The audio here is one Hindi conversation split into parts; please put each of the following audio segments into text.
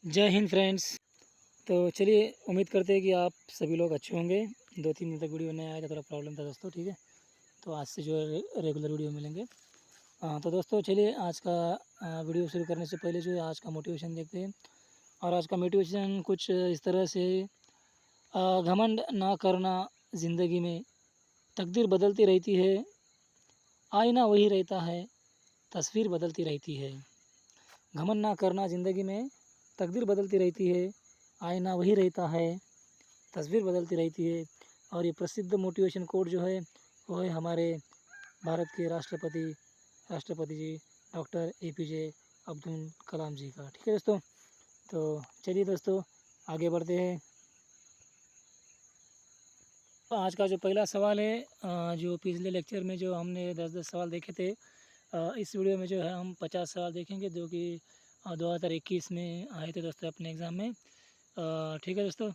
जय हिंद फ्रेंड्स। तो चलिए, उम्मीद करते हैं कि आप सभी लोग अच्छे होंगे। 2-3 दिन तक वीडियो नहीं आया था, थोड़ा प्रॉब्लम था दोस्तों, ठीक है। तो आज से जो है रेगुलर वीडियो मिलेंगे। तो दोस्तों चलिए, आज का वीडियो शुरू करने से पहले जो है आज का मोटिवेशन देखते हैं। और आज का मोटिवेशन कुछ इस तरह से घमंड ना करना ज़िंदगी में, तकदीर बदलती रहती है, आईना वही रहता है, तस्वीर बदलती रहती है। घमंड ना करना ज़िंदगी में, तकदीर बदलती रहती है, आईना वही रहता है, तस्वीर बदलती रहती है। और ये प्रसिद्ध मोटिवेशन कोट जो है वो है हमारे भारत के राष्ट्रपति जी डॉक्टर एपीजे अब्दुल कलाम जी का, ठीक है दोस्तों। तो चलिए दोस्तों, आगे बढ़ते हैं। तो आज का जो पहला सवाल है, जो पिछले लेक्चर में जो हमने 10-10 सवाल देखे थे, इस वीडियो में जो है हम 50 सवाल देखेंगे, जो कि 2021 में आए थे दोस्तों अपने एग्ज़ाम में। ठीक है दोस्तों।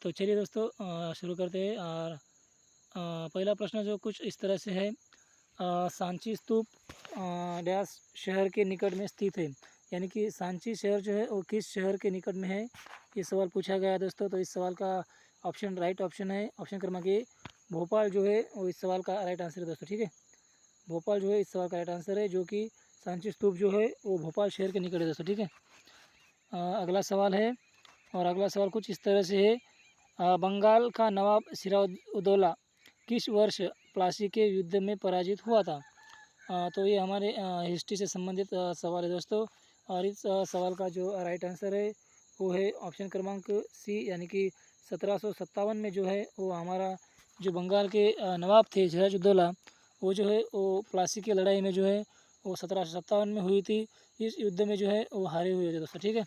तो चलिए दोस्तों, शुरू करते हैं। और पहला प्रश्न जो कुछ इस तरह से है, सांची स्तूप डैश शहर के निकट में स्थित है। यानी कि सांची शहर जो है वो किस शहर के निकट में है, ये सवाल पूछा गया है दोस्तों। तो इस सवाल का ऑप्शन राइट ऑप्शन है, ऑप्शन क्रमांक ए भोपाल जो है वो इस सवाल का राइट आंसर है दोस्तों, ठीक है। भोपाल जो है इस सवाल का राइट आंसर है, जो कि सांची स्तूप जो है वो भोपाल शहर के निकट है दोस्तों, ठीक है। अगला सवाल है, और अगला सवाल कुछ इस तरह से है, बंगाल का नवाब सिराजुद्दौला किस वर्ष प्लासी के युद्ध में पराजित हुआ था। तो ये हमारे हिस्ट्री से संबंधित सवाल है दोस्तों। और इस सवाल का जो राइट आंसर है वो है ऑप्शन क्रमांक सी, यानी कि 1757 में जो है वो हमारा जो बंगाल के नवाब थे सिराजुद्दौला, वो जो है वो प्लासी की लड़ाई में जो है वो 1757 में हुई थी। इस युद्ध में जो है वो हारे हुए थे दोस्तों, ठीक है।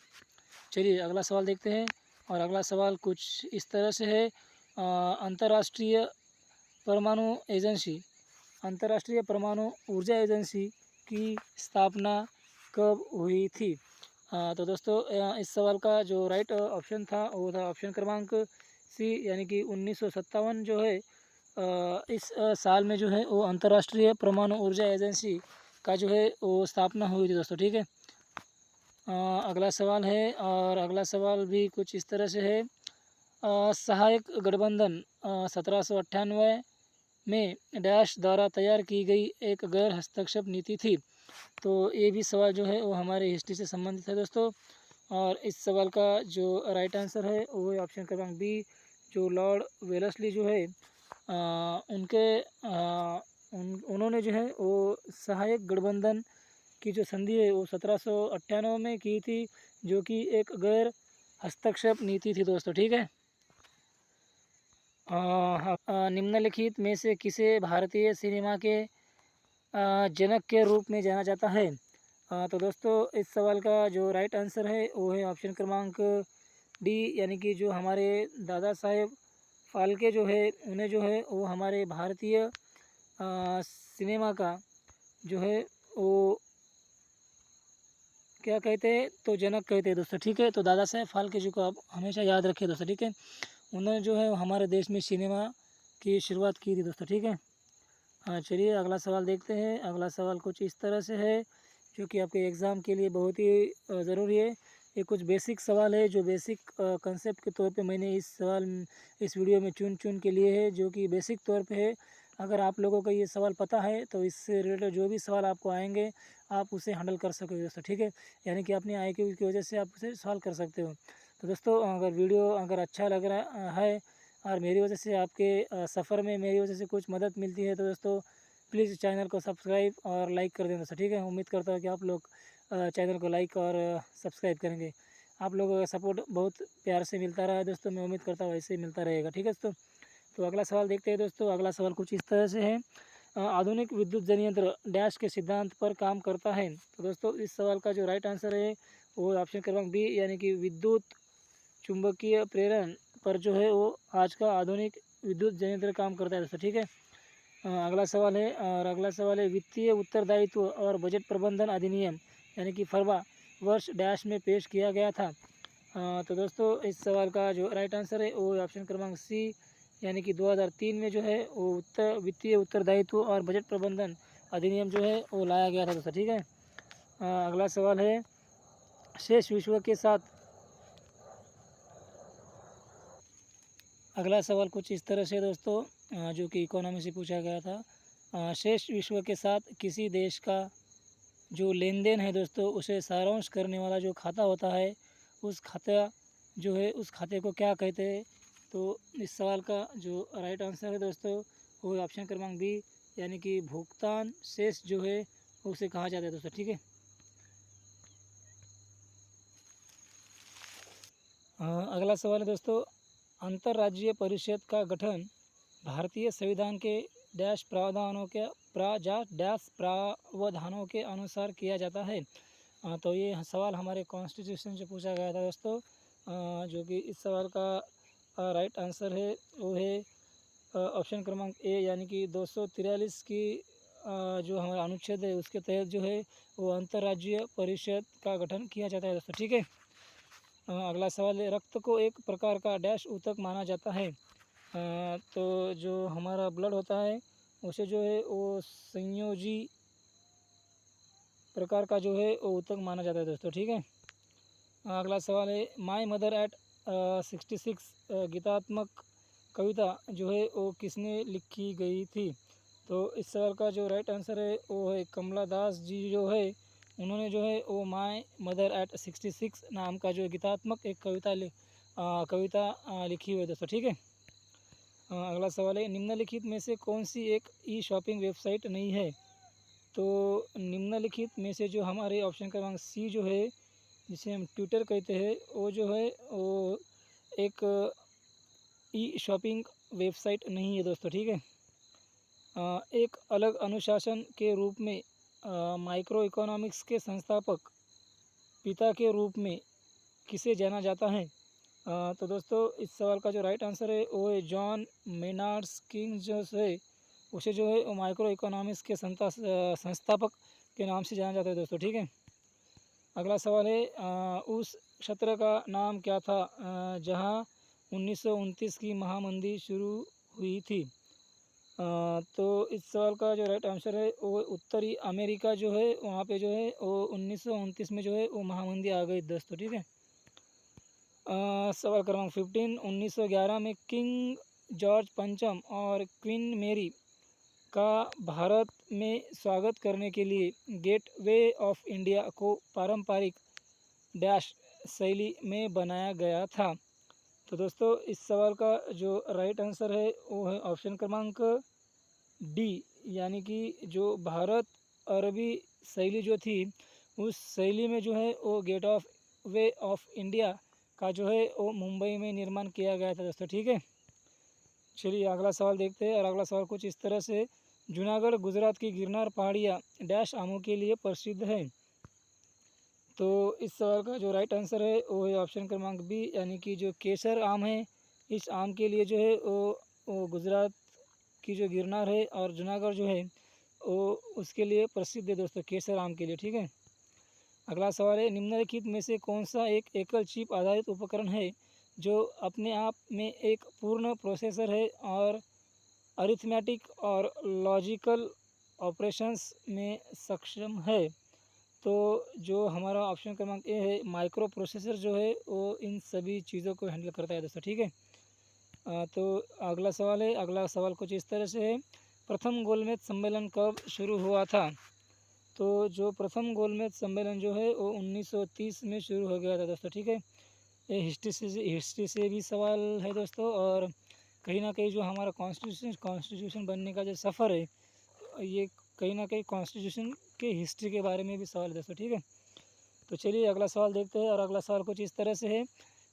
चलिए अगला सवाल देखते हैं। और अगला सवाल कुछ इस तरह से है, अंतर्राष्ट्रीय परमाणु एजेंसी अंतर्राष्ट्रीय परमाणु ऊर्जा एजेंसी की स्थापना कब हुई थी। तो दोस्तों, इस सवाल का जो राइट ऑप्शन था वो था ऑप्शन क्रमांक सी, यानी कि 1957 जो है इस साल में जो है वो अंतर्राष्ट्रीय परमाणु ऊर्जा एजेंसी का जो है वो स्थापना हुई थी दोस्तों, ठीक है। अगला सवाल है, और अगला सवाल भी कुछ इस तरह से है, सहायक गठबंधन 1798 में डैश द्वारा तैयार की गई एक गैर हस्तक्षेप नीति थी। तो ये भी सवाल जो है वो हमारे हिस्ट्री से संबंधित है दोस्तों। और इस सवाल का जो राइट आंसर है वो है ऑप्शन क्रमांक बी, जो लॉर्ड वेलेस्ली जो है उन्होंने जो है वो सहायक गठबंधन की जो संधि है वो 1798 में की थी, जो कि एक गैर हस्तक्षेप नीति थी दोस्तों, ठीक है। निम्नलिखित में से किसे भारतीय सिनेमा के जनक के रूप में जाना जाता है। तो दोस्तों, इस सवाल का जो राइट आंसर है वो है ऑप्शन क्रमांक डी, यानी कि जो हमारे दादा साहेब फाल्के जो है उन्हें जो है वो हमारे भारतीय सिनेमा का जो है वो क्या कहते हैं, तो जनक कहते हैं दोस्तों, ठीक है। तो दादा साहेब फाल्के जी को आप हमेशा याद रखिए दोस्तों, ठीक है। उन्होंने जो है हमारे देश में सिनेमा की शुरुआत की थी दोस्तों, ठीक है। चलिए अगला सवाल देखते हैं। अगला सवाल कुछ इस तरह से है, जो कि आपके एग्ज़ाम के लिए बहुत ही ज़रूरी है। ये कुछ बेसिक सवाल है, जो बेसिक कंसेप्ट के तौर पे मैंने इस वीडियो में चुन चुन के लिए है, जो कि बेसिक तौर पे है। अगर आप लोगों को ये सवाल पता है तो इससे रिलेटेड जो भी सवाल आपको आएंगे आप उसे हैंडल कर सकोगे दोस्तों, ठीक है। यानी कि अपनी IQ की वजह से आप उसे सॉल्व कर सकते हो। तो दोस्तों, अगर वीडियो अगर अच्छा लग रहा है और मेरी वजह से आपके सफ़र में मेरी वजह से कुछ मदद मिलती है, तो दोस्तों प्लीज़ चैनल को सब्सक्राइब और लाइक कर देना दोस्तों, ठीक है। उम्मीद करता हूँ कि आप लोग चैनल को लाइक और सब्सक्राइब करेंगे। आप लोगों का सपोर्ट बहुत प्यार से मिलता रहा है दोस्तों, मैं उम्मीद करता हूँ ऐसे ही मिलता रहेगा, ठीक है दोस्तों। तो अगला सवाल देखते हैं दोस्तों। अगला सवाल कुछ इस तरह से है, आधुनिक विद्युत संयंत्र डैश के सिद्धांत पर काम करता है। तो दोस्तों, इस सवाल का जो राइट आंसर है वो ऑप्शन क्रमांक बी, यानी कि विद्युत चुंबकीय प्रेरण पर जो है वो आज का आधुनिक विद्युत संयंत्र काम करता है दोस्तों, ठीक है। अगला सवाल है, और अगला सवाल है, वित्तीय उत्तरदायित्व और बजट प्रबंधन अधिनियम यानी कि फरवा वर्ष डैश में पेश किया गया था। तो दोस्तों, इस सवाल का जो राइट आंसर है वो ऑप्शन क्रमांक सी, यानी कि 2003 में जो है वो वित्तीय उत्तरदायित्व और बजट प्रबंधन अधिनियम जो है वो लाया गया था दोस्तों, ठीक है। अगला सवाल है, शेष विश्व के साथ अगला सवाल कुछ इस तरह से दोस्तों, जो कि इकोनॉमी से पूछा गया था। शेष विश्व के साथ किसी देश का जो लेन देन है दोस्तों, उसे सारांश करने वाला जो खाता होता है, उस खाता जो है उस खाते को क्या कहते हैं? तो इस सवाल का जो राइट आंसर है दोस्तों, वो है ऑप्शन क्रमांक बी, यानी कि भुगतान शेष जो है उसे कहा जाता है दोस्तों। ठीक है। अगला सवाल है दोस्तों, अंतर्राज्यीय परिषद का गठन भारतीय संविधान के डैश प्रावधानों के डैश प्रावधानों के अनुसार किया जाता है। तो ये सवाल हमारे कॉन्स्टिट्यूशन से पूछा गया था दोस्तों, जो कि इस सवाल का राइट आंसर है वो है ऑप्शन क्रमांक ए, यानी कि 243 की जो हमारा अनुच्छेद है उसके तहत जो है वो अंतर्राज्यीय परिषद का गठन किया जाता है दोस्तों। ठीक है। अगला सवाल है, रक्त को एक प्रकार का डैश ऊतक माना जाता है। तो जो हमारा ब्लड होता है उसे जो है वो संयोजी प्रकार का जो है वो ऊतक माना जाता है दोस्तों। ठीक है। अगला सवाल है, माय मदर एट 66 गीतात्मक कविता जो है वो किसने लिखी गई थी? तो इस सवाल का जो राइट आंसर है वो है कमला दास जी जो है, उन्होंने जो है वो माय मदर एट 66 नाम का जो गीतात्मक एक कविता लिखी हुई है दोस्तों। ठीक है। अगला सवाल है, निम्नलिखित में से कौन सी एक ई शॉपिंग वेबसाइट नहीं है? तो निम्नलिखित में से जो हमारे ऑप्शन क्रमांक सी जो है, जिसे हम ट्विटर कहते हैं, वो जो है वो एक ई शॉपिंग वेबसाइट नहीं है दोस्तों। ठीक है। एक अलग अनुशासन के रूप में माइक्रो इकोनॉमिक्स के संस्थापक पिता के रूप में किसे जाना जाता है? तो दोस्तों इस सवाल का जो राइट आंसर है वो है जॉन मेनार्ड किंग जो है, उसे जो है वो माइक्रो इकोनॉमिक्स के संस्थापक के नाम से जाना जाता है दोस्तों। ठीक है। अगला सवाल है, उस क्षेत्र का नाम क्या था जहां 1929 की महामंदी शुरू हुई थी? तो इस सवाल का जो राइट आंसर है वो उत्तरी अमेरिका जो है, वहाँ पे जो है वो 1929 में जो है वो महामंदी आ गई दोस्तों। ठीक है। सवाल क्रमांक 15, 1911 में किंग जॉर्ज पंचम और क्वीन मेरी का भारत में स्वागत करने के लिए गेट वे ऑफ इंडिया को पारंपरिक डैश शैली में बनाया गया था। तो दोस्तों इस सवाल का जो राइट आंसर है वो है ऑप्शन क्रमांक डी, यानी कि जो भारत अरबी शैली जो थी उस शैली में जो है वो gate of way of India का जो है वो मुंबई में निर्माण किया गया था दोस्तों। ठीक है। चलिए अगला सवाल देखते हैं, और अगला सवाल कुछ इस तरह से, जूनागढ़ गुजरात की गिरनार पहाड़ियाँ डैश आमों के लिए प्रसिद्ध है? तो इस सवाल का जो राइट आंसर है वो है ऑप्शन क्रमांक बी, यानी कि जो केसर आम है, इस आम के लिए जो है वो गुजरात की जो गिरनार है और जूनागढ़ जो है वो उसके लिए प्रसिद्ध है दोस्तों, केसर आम के लिए। ठीक है। अगला सवाल है, निम्नलिखित में से कौन सा एक एकल चिप आधारित उपकरण है जो अपने आप में एक पूर्ण प्रोसेसर है और अरिथमेटिक और लॉजिकल ऑपरेशंस में सक्षम है? तो जो हमारा ऑप्शन क्रमांक ए है, माइक्रो प्रोसेसर जो है वो इन सभी चीज़ों को हैंडल करता है दोस्तों। ठीक है। तो अगला सवाल है, अगला सवाल कुछ इस तरह से है, प्रथम गोलमेज सम्मेलन कब शुरू हुआ था? तो जो प्रथम गोलमेज सम्मेलन जो है वो 1930 में शुरू हो गया था दोस्तों। ठीक है। ये हिस्ट्री से भी सवाल है दोस्तों, और कहीं ना कहीं जो हमारा कॉन्स्टिट्यूशन बनने का जो सफ़र है, ये कहीं ना कहीं कॉन्स्टिट्यूशन के हिस्ट्री के बारे में भी सवाल है दोस्तों। ठीक है। तो चलिए अगला सवाल देखते हैं, और अगला सवाल कुछ इस तरह से है,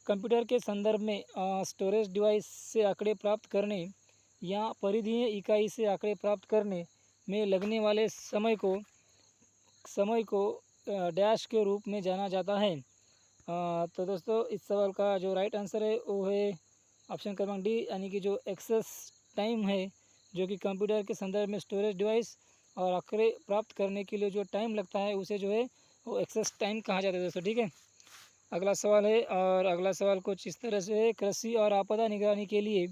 कंप्यूटर के संदर्भ में स्टोरेज डिवाइस से आंकड़े प्राप्त करने या परिधीय इकाई से आंकड़े प्राप्त करने में लगने वाले समय को डैश के रूप में जाना जाता है? तो दोस्तों इस सवाल का जो राइट आंसर है वो है ऑप्शन क्रमांक डी, यानी कि जो एक्सेस टाइम है, जो कि कंप्यूटर के संदर्भ में स्टोरेज डिवाइस और आंकड़े प्राप्त करने के लिए जो टाइम लगता है उसे जो है वो एक्सेस टाइम कहा जाता है दोस्तों। ठीक है। अगला सवाल है, और अगला सवाल कुछ इस तरह से है, कृषि और आपदा निगरानी के लिए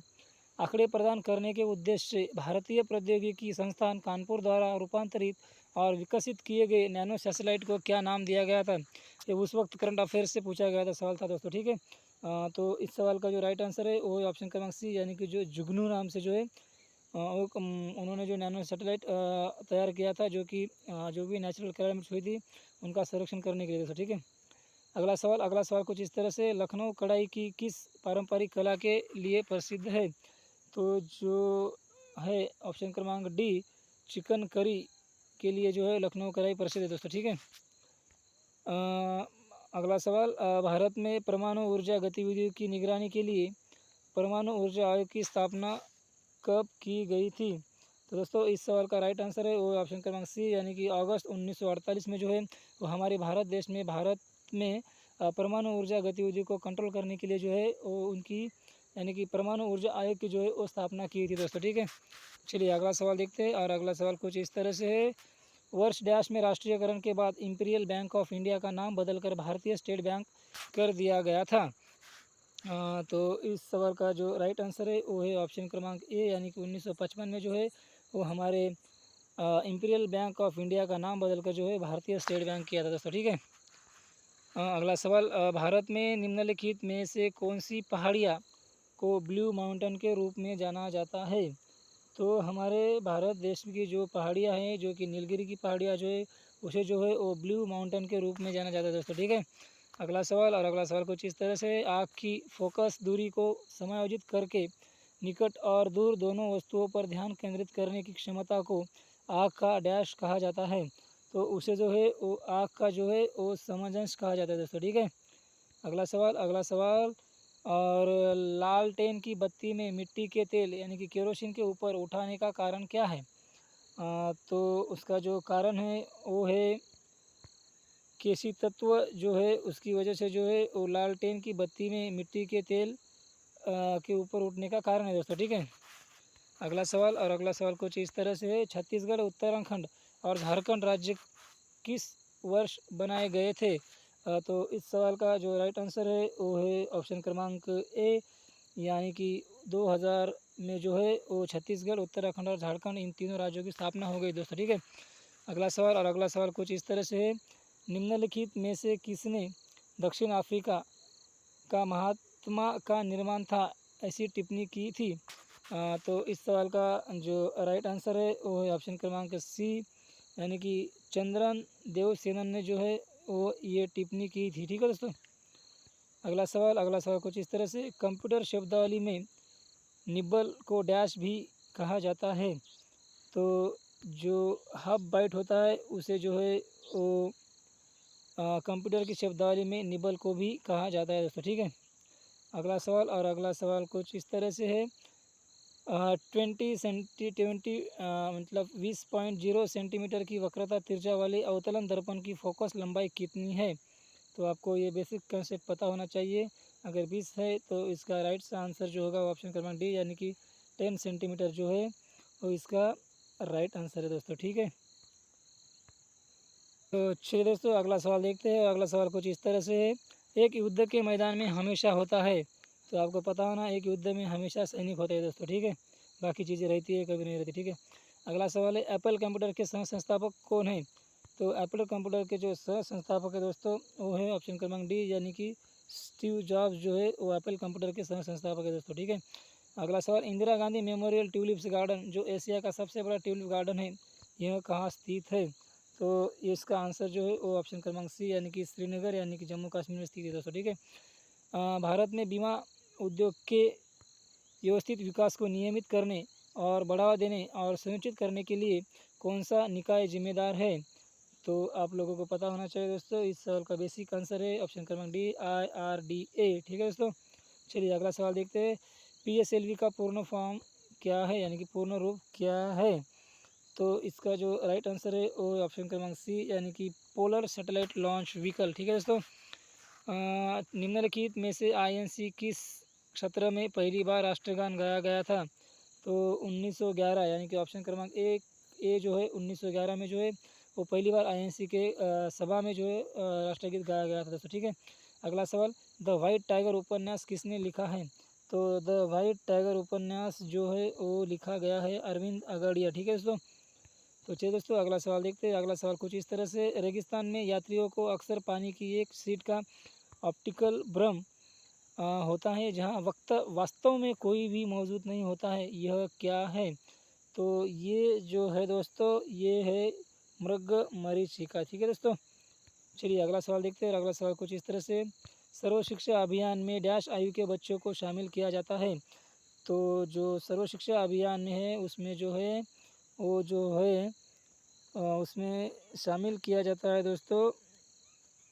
आंकड़े प्रदान करने के उद्देश्य से भारतीय प्रौद्योगिकी संस्थान कानपुर द्वारा रूपांतरित और विकसित किए गए नैनो सैटेलाइट को क्या नाम दिया गया था? ये उस वक्त करंट अफेयर्स से पूछा गया था सवाल था दोस्तों, ठीक है। तो इस सवाल का जो राइट आंसर है वो है ऑप्शन क्रमांक सी, यानी कि जो जुगनू नाम से जो है उन्होंने जो नैनो सैटेलाइट तैयार किया था, जो कि जो भी नेचुरल कैलामिटीज हुई थी उनका संरक्षण करने के लिए दोस्तों, ठीक है। अगला सवाल कुछ इस तरह से, लखनऊ कढ़ाई की किस पारंपरिक कला के लिए प्रसिद्ध है? तो जो है ऑप्शन क्रमांक डी, चिकन करी के लिए जो है लखनऊ कढ़ाई प्रसिद्ध है दोस्तों, ठीक है। अगला सवाल, भारत में परमाणु ऊर्जा गतिविधियों की निगरानी के लिए परमाणु ऊर्जा आयोग की स्थापना कब की गई थी? तो दोस्तों इस सवाल का राइट आंसर है वो ऑप्शन क्रमांक सी, यानी कि अगस्त 1948 में जो है वो हमारे भारत में परमाणु ऊर्जा गतिविधि को कंट्रोल करने के लिए जो है वो उनकी, यानी कि परमाणु ऊर्जा आयोग की जो है वो स्थापना की थी दोस्तों, ठीक है। चलिए अगला सवाल देखते हैं, और अगला सवाल कुछ इस तरह से है, वर्ष डैश में राष्ट्रीयकरण के बाद इंपीरियल बैंक ऑफ इंडिया का नाम बदलकर भारतीय स्टेट बैंक कर दिया गया था। तो इस सवाल का जो राइट आंसर है वो है ऑप्शन क्रमांक ए, यानी कि 1955 में जो है वो हमारे इंपीरियल बैंक ऑफ इंडिया का नाम बदलकर जो है भारतीय स्टेट बैंक किया था दोस्तों, ठीक है। अगला सवाल, भारत में निम्नलिखित में से कौन सी पहाड़ियाँ को ब्लू माउंटेन के रूप में जाना जाता है? तो हमारे भारत देश की जो पहाड़ियाँ हैं, जो कि नीलगिरी की पहाड़ियाँ जो है उसे जो है वो ब्लू माउंटेन के रूप में जाना जाता है दोस्तों, ठीक है। अगला सवाल कुछ इस तरह से, आँख की फोकस दूरी को समायोजित करके निकट और दूर दोनों वस्तुओं पर ध्यान केंद्रित करने की क्षमता को आँख का डैश कहा जाता है? तो उसे जो है वो आँख का जो है वो समअंश कहा जाता है दोस्तों, ठीक है। अगला सवाल, और लालटेन की बत्ती में मिट्टी के तेल यानी कि केरोसिन के ऊपर उठाने का कारण क्या है? तो उसका जो कारण है वो है केसी तत्व जो है उसकी वजह से जो है वो लालटेन की बत्ती में मिट्टी के तेल के ऊपर उठने का कारण है दोस्तों, ठीक है। अगला सवाल कुछ इस तरह से है, छत्तीसगढ़, उत्तराखंड और झारखंड राज्य किस वर्ष बनाए गए थे? तो इस सवाल का जो राइट आंसर है वो है ऑप्शन क्रमांक ए, यानी कि 2000 में जो है वो छत्तीसगढ़, उत्तराखंड और झारखंड इन तीनों राज्यों की स्थापना हो गई दोस्तों, ठीक है। अगला सवाल कुछ इस तरह से है, निम्नलिखित में से किसने दक्षिण अफ्रीका का महात्मा का निर्माण था ऐसी टिप्पणी की थी? तो इस सवाल का जो राइट आंसर है वो है ऑप्शन क्रमांक सी, यानी कि चंद्रन देवसेनन ने जो है वो ये टिप्पणी की थी, ठीक है दोस्तों। अगला सवाल कुछ इस तरह से, कंप्यूटर शब्दावली में निब्बल को डैश भी कहा जाता है? तो जो हब बाइट होता है उसे जो है वो कंप्यूटर की शब्दावली में निब्बल को भी कहा जाता है दोस्तों, ठीक है। अगला सवाल कुछ इस तरह से है, 20 मतलब 20.0 सेंटीमीटर की वक्रता तिरछा वाले अवतलन दर्पण की फोकस लंबाई कितनी है? तो आपको ये बेसिक कंसेप्ट पता होना चाहिए। अगर 20 है तो इसका राइट आंसर जो होगा वो ऑप्शन क्रमांक डी, यानी कि 10 सेंटीमीटर जो है वो इसका राइट आंसर है दोस्तों, ठीक है। तो चलिए दोस्तों अगला सवाल देखते हैं। अगला सवाल कुछ इस तरह से है, एक युद्ध के मैदान में हमेशा होता है? तो आपको पता होना एक युद्ध में हमेशा सैनिक होते हैं दोस्तों, ठीक है। बाकी चीज़ें रहती है कभी नहीं रहती, ठीक है। अगला सवाल है, एप्पल कंप्यूटर के सह संस्थापक कौन है? तो एप्पल कंप्यूटर के जो सह संस्थापक है दोस्तों वो है ऑप्शन क्रमांक डी, यानी कि स्टीव जॉब्स जो है वो एप्पल कंप्यूटर के सह संस्थापक है दोस्तों, ठीक है। अगला सवाल, Indira Gandhi memorial tulips garden जो एशिया का सबसे बड़ा ट्यूलिप गार्डन है यह कहाँ स्थित है? तो इसका आंसर जो है वो ऑप्शन क्रमांक सी, यानी कि श्रीनगर यानी कि जम्मू कश्मीर में स्थित है दोस्तों, ठीक है। भारत में बीमा उद्योग के व्यवस्थित विकास को नियमित करने और बढ़ावा देने और सुनिश्चित करने के लिए कौन सा निकाय जिम्मेदार है? तो आप लोगों को पता होना चाहिए दोस्तों, इस सवाल का बेसिक आंसर है ऑप्शन क्रमांक डी, IRDA, ठीक है दोस्तों। चलिए अगला सवाल देखते हैं, PSLV का पूर्ण फॉर्म क्या है, यानी कि पूर्ण रूप क्या है? तो इसका जो राइट आंसर है वो ऑप्शन क्रमांक सी, यानी कि पोलर सैटेलाइट लॉन्च व्हीकल, ठीक है दोस्तों। निम्नलिखित में से INC किस क्षेत्र में पहली बार राष्ट्रगान गाया गया था? तो 1911, यानी कि ऑप्शन क्रमांक ए जो है 1911 में जो है वो पहली बार INC के सभा में जो है राष्ट्रगीत गाया गया था दोस्तों, ठीक है। अगला सवाल, द वाइट टाइगर उपन्यास किसने लिखा है? तो द वाइट टाइगर उपन्यास जो है वो लिखा गया है अरविंद अगड़िया, ठीक है दोस्तों। तो चलिए दोस्तों अगला सवाल देखते हैं। अगला सवाल कुछ इस तरह से, रेगिस्तान में यात्रियों को अक्सर पानी की एक सीट का ऑप्टिकल भ्रम होता है जहाँ वक्त वास्तव में कोई भी मौजूद नहीं होता है, यह क्या है? तो ये जो है दोस्तों, ये है मृगमरीचिका। ठीक है दोस्तों, चलिए अगला सवाल देखते हैं। और अगला सवाल कुछ इस तरह से, सर्व शिक्षा अभियान में डैश आयु के बच्चों को शामिल किया जाता है। तो जो सर्व शिक्षा अभियान है उसमें जो है वो जो है उसमें शामिल किया जाता है दोस्तों,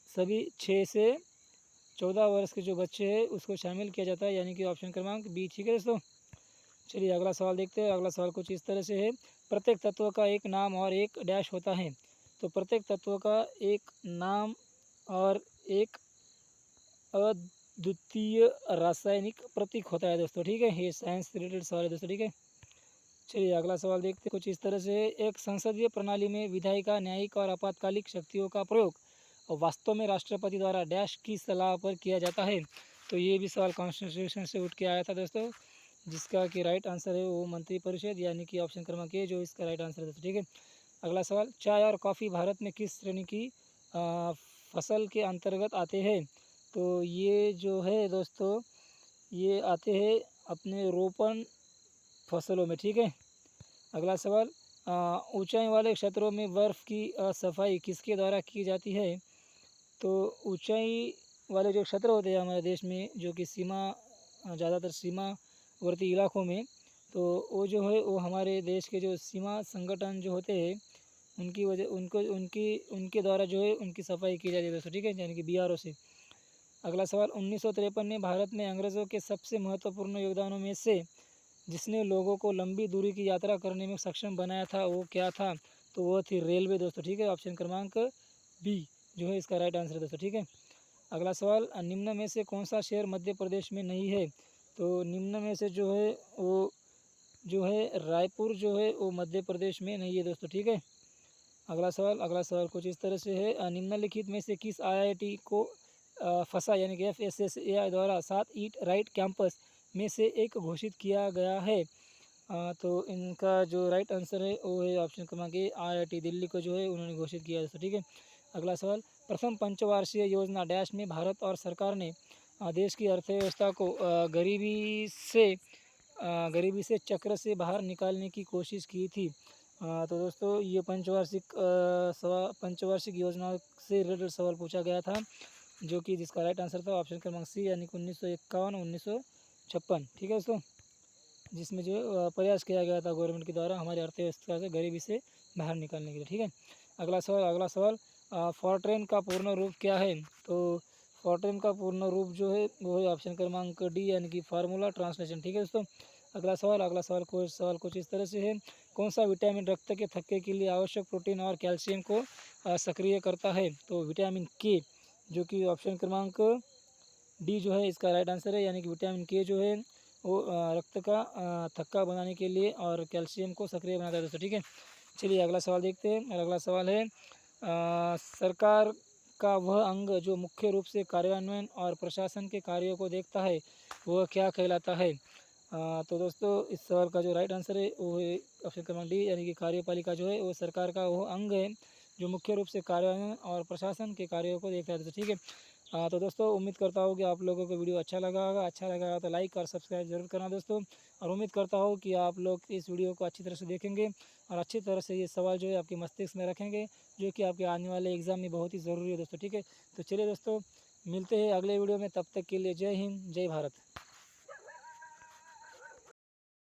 सभी 6 से 14 वर्ष के जो बच्चे हैं उसको शामिल किया जाता है, यानी कि ऑप्शन क्रमांक बी। ठीक है दोस्तों, चलिए अगला सवाल देखते हैं। अगला सवाल कुछ इस तरह से है, प्रत्येक तत्व का एक नाम और एक डैश होता है। तो प्रत्येक तत्व का एक नाम और एक अद्वितीय रासायनिक प्रतीक होता है दोस्तों। ठीक है, ये साइंस से रिलेटेड सवाल है दोस्तों। ठीक है, चलिए अगला सवाल देखते हैं। कुछ इस तरह से, एक संसदीय प्रणाली में विधायिका, न्यायिक और आपातकालिक शक्तियों का प्रयोग और वास्तव में राष्ट्रपति द्वारा डैश की सलाह पर किया जाता है। तो ये भी सवाल कॉन्स्टिट्यूशन से उठ के आया था दोस्तों, जिसका कि राइट आंसर है वो मंत्रिपरिषद, यानी कि ऑप्शन क्रमांक ए जो इसका राइट आंसर है दोस्तों। ठीक है, अगला सवाल, चाय और कॉफ़ी भारत में किस श्रेणी की फसल के अंतर्गत आते हैं? तो ये जो है दोस्तों, ये आते हैं अपने रोपण फसलों में। ठीक है, अगला सवाल, ऊंचाई वाले क्षेत्रों में बर्फ़ की सफाई किसके द्वारा की जाती है? तो ऊंचाई वाले जो क्षेत्र होते हैं हमारे देश में, जो कि ज़्यादातर सीमावर्ती इलाकों में, तो वो जो है वो हमारे देश के जो सीमा संगठन जो होते हैं उनकी वजह उनको उनकी उनके द्वारा जो है उनकी सफाई की जाती है दोस्तों। ठीक है, यानी कि बीआरओ से। अगला सवाल, 1953 में भारत में अंग्रेज़ों के सबसे महत्वपूर्ण योगदानों में से जिसने लोगों को लंबी दूरी की यात्रा करने में सक्षम बनाया था वो क्या था? तो वो थी रेलवे दोस्तों। ठीक है, ऑप्शन क्रमांक बी जो है इसका राइट आंसर है दोस्तों। ठीक है, अगला सवाल, निम्न में से कौन सा शहर मध्य प्रदेश में नहीं है? तो निम्न में से जो है वो जो है रायपुर जो है वो मध्य प्रदेश में नहीं है दोस्तों। ठीक है, अगला सवाल कुछ इस तरह से है, निम्नलिखित में से किस आईआईटी को फंसा यानी कि FSSAI द्वारा 7 ईट राइट कैंपस में से एक घोषित किया गया है? तो इनका जो राइट आंसर है वो है ऑप्शन क्रमांक ए, IIT दिल्ली को जो है उन्होंने घोषित किया है दोस्तों। ठीक है, अगला सवाल, प्रथम पंचवार्षीय योजना डैश में भारत और सरकार ने देश की अर्थव्यवस्था को गरीबी से चक्र से बाहर निकालने की कोशिश की थी। तो दोस्तों ये पंचवार्षिक योजना से रिलेटेड सवाल पूछा गया था, जो कि जिसका राइट आंसर था ऑप्शन क्रमांक सी, यानी कि 1951 1956। ठीक है दोस्तों, जिसमें जो प्रयास किया गया था गवर्नमेंट के द्वारा हमारी अर्थव्यवस्था से गरीबी से बाहर निकालने के लिए। ठीक है, अगला सवाल, फॉरट्रेन का पूर्ण रूप क्या है? तो फॉरट्रेन का पूर्ण रूप जो है वो है ऑप्शन क्रमांक डी, यानी कि फार्मूला ट्रांसलेशन। ठीक है दोस्तों, अगला सवाल कुछ इस तरह से है, कौन सा विटामिन रक्त के थक्के के लिए आवश्यक प्रोटीन और कैल्शियम को सक्रिय करता है? तो विटामिन के, जो कि ऑप्शन क्रमांक डी जो है इसका राइट आंसर है, यानी कि विटामिन के जो है वो रक्त का थक्का बनाने के लिए और कैल्शियम को सक्रिय बनाता है दोस्तों। ठीक है, चलिए अगला सवाल देखते हैं। और अगला सवाल है, सरकार का वह अंग जो मुख्य रूप से कार्यान्वयन और प्रशासन के कार्यों को देखता है वह क्या कहलाता है? तो दोस्तों इस सवाल का जो राइट आंसर है वो है ऑप्शन क्रमांक डी, यानी कि कार्यपालिका जो है वो सरकार का वो अंग है जो मुख्य रूप से कार्यान्वयन और प्रशासन के कार्यों को देखता है दोस्तों। ठीक है, तो दोस्तों उम्मीद करता हूँ कि आप लोगों को वीडियो अच्छा लगा होगा तो लाइक और सब्सक्राइब जरूर करना दोस्तों। और उम्मीद करता हूँ कि आप लोग इस वीडियो को अच्छी तरह से देखेंगे और अच्छी तरह से ये सवाल जो है आपके मस्तिष्क में रखेंगे, जो कि आपके आने वाले एग्ज़ाम में बहुत ही ज़रूरी है दोस्तों। ठीक है, तो चलिए दोस्तों मिलते हैं अगले वीडियो में, तब तक के लिए जय हिंद जय भारत।